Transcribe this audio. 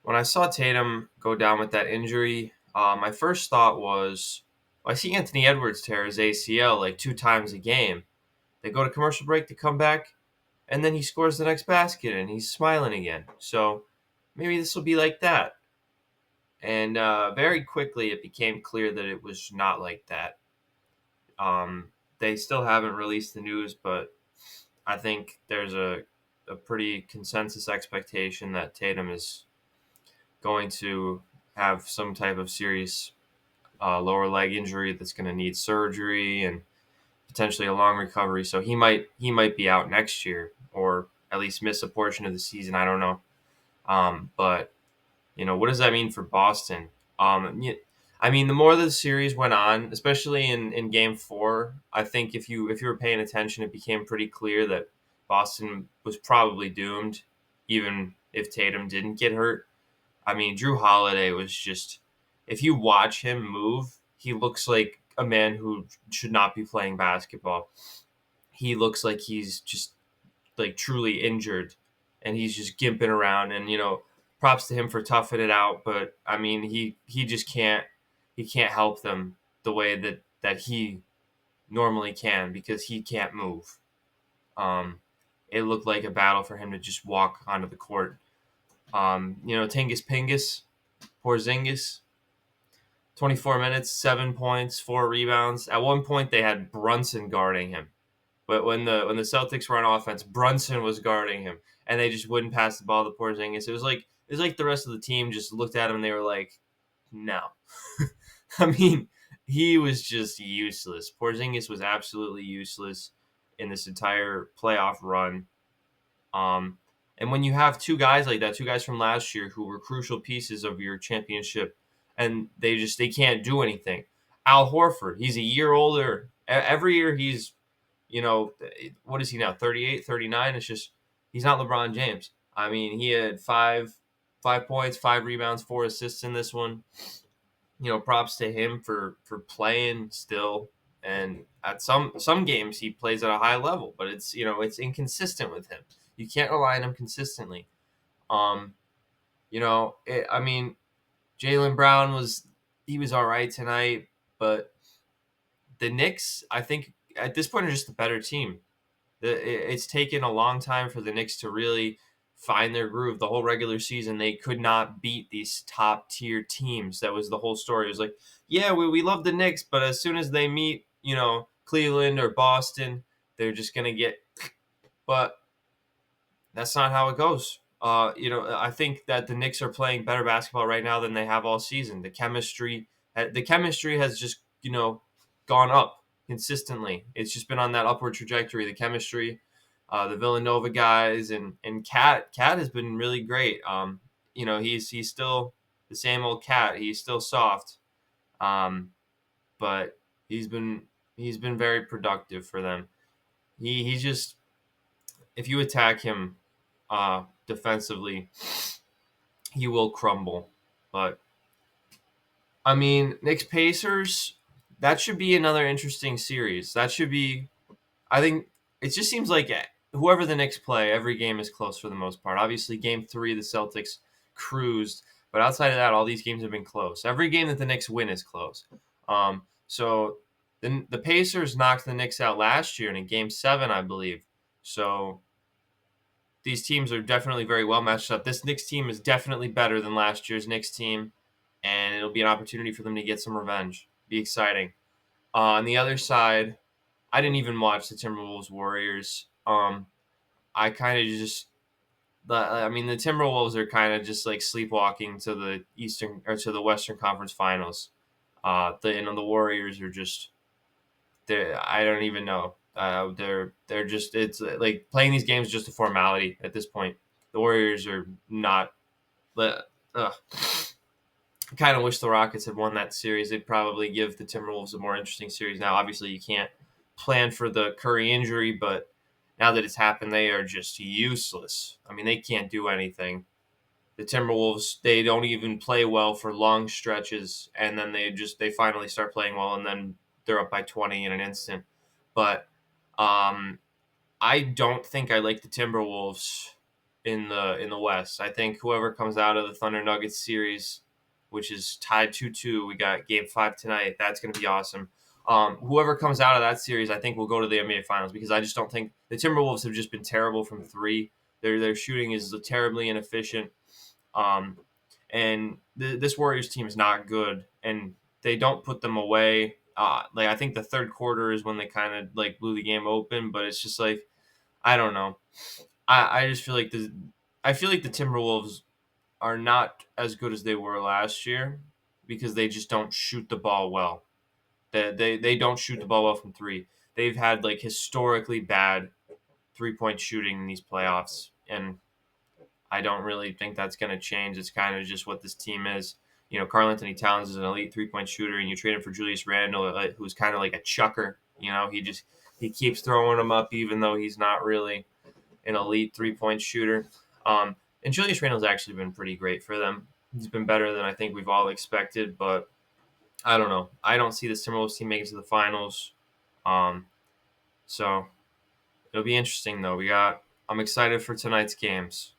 when I saw Tatum go down with that injury, my first thought was, well, I see Anthony Edwards tear his ACL like 2 times a game. They go to commercial break, to come back, and then he scores the next basket and he's smiling again. So maybe this will be like that. And very quickly, it became clear that it was not like that. They still haven't released the news, but I think there's a pretty consensus expectation that Tatum is going to have some type of serious lower leg injury that's going to need surgery and potentially a long recovery. So he might be out next year, or at least miss a portion of the season. I don't know. But what does that mean for Boston? I mean, the more the series went on, especially in Game 4, I think if you were paying attention, it became pretty clear that Boston was probably doomed, even if Tatum didn't get hurt. I mean, Drew Holiday was just, if you watch him move, he looks like a man who should not be playing basketball. He looks like he's just like truly injured, and he's just gimping around. And props to him for toughing it out. But I mean, he just can't help them the way that he normally can, because he can't move. It looked like a battle for him to just walk onto the court. Tingus Pingus, Porzingis, 24 minutes, 7 points, 4 rebounds. At one point, they had Brunson guarding him. But when the Celtics were on offense, Brunson was guarding him, and they just wouldn't pass the ball to Porzingis. It was like the rest of the team just looked at him and they were like, no. I mean, he was just useless. Porzingis was absolutely useless in this entire playoff run. And when you have two guys like that, two guys from last year who were crucial pieces of your championship, and they can't do anything. Al Horford, he's a year older. Every year he's, what is he now? 38, 39? It's just, he's not LeBron James. I mean, he had five points, 5 rebounds, 4 assists in this one. Props to him for playing still. And at some games he plays at a high level, but it's inconsistent with him. You can't rely on him consistently. Um, I mean, Jaylen Brown was all right tonight, but the Knicks, I think, at this point, are just a better team. It's taken a long time for the Knicks to really find their groove. The whole regular season, they could not beat these top tier teams. That was the whole story. It was like, yeah, we love the Knicks, but as soon as they meet, Cleveland or Boston, they're just gonna get. But that's not how it goes. I think that the Knicks are playing better basketball right now than they have all season. The chemistry has just gone up consistently. It's just been on that upward trajectory. The chemistry, the Villanova guys, and Cat has been really great. He's still the same old Cat. He's still soft, but he's been he's been very productive for them. He's just, if you attack him defensively, he will crumble. But I mean, Knicks Pacers, that should be another interesting series. That should be. I think it just seems like whoever the Knicks play, every game is close for the most part. Obviously, Game 3, the Celtics cruised, but outside of that, all these games have been close. Every game that the Knicks win is close. So the Pacers knocked the Knicks out last year in Game 7, I believe. So these teams are definitely very well matched up. This Knicks team is definitely better than last year's Knicks team, and it'll be an opportunity for them to get some revenge. Be exciting. On the other side, I didn't even watch the Timberwolves Warriors. I kind of just, I mean, the Timberwolves are kind of just like sleepwalking to the Eastern or to the Western Conference Finals. The Warriors are just, I don't even know. They're just, it's like playing these games is just a formality at this point. The Warriors are not. I kind of wish the Rockets had won that series. They'd probably give the Timberwolves a more interesting series. Now, obviously, you can't plan for the Curry injury, but now that it's happened, they are just useless. I mean, they can't do anything. The Timberwolves, they don't even play well for long stretches, and then they finally start playing well, and then they're up by 20 in an instant. But I don't think I like the Timberwolves in the West. I think whoever comes out of the Thunder Nuggets series, which is tied 2-2, we got Game 5 tonight. That's going to be awesome. Whoever comes out of that series, I think will go to the NBA Finals because I just don't think the Timberwolves have just been terrible from three. Their shooting is terribly inefficient. Um, and this Warriors team is not good, and they don't put them away. Like I think the third quarter is when they kind of like blew the game open, but it's just like I don't know. I just feel like the Timberwolves are not as good as they were last year because they just don't shoot the ball well. They don't shoot the ball well from three. They've had like historically bad 3-point shooting in these playoffs, and I don't really think that's going to change. It's kind of just what this team is. Karl Anthony Towns is an elite 3-point shooter, and you trade him for Julius Randle, who's kind of like a chucker. He keeps throwing them up, even though he's not really an elite 3-point shooter. And Julius Randle's actually been pretty great for them. He's been better than I think we've all expected, but I don't know. I don't see this Timberwolves team making it to the finals. Um, so it'll be interesting though. I'm excited for tonight's games.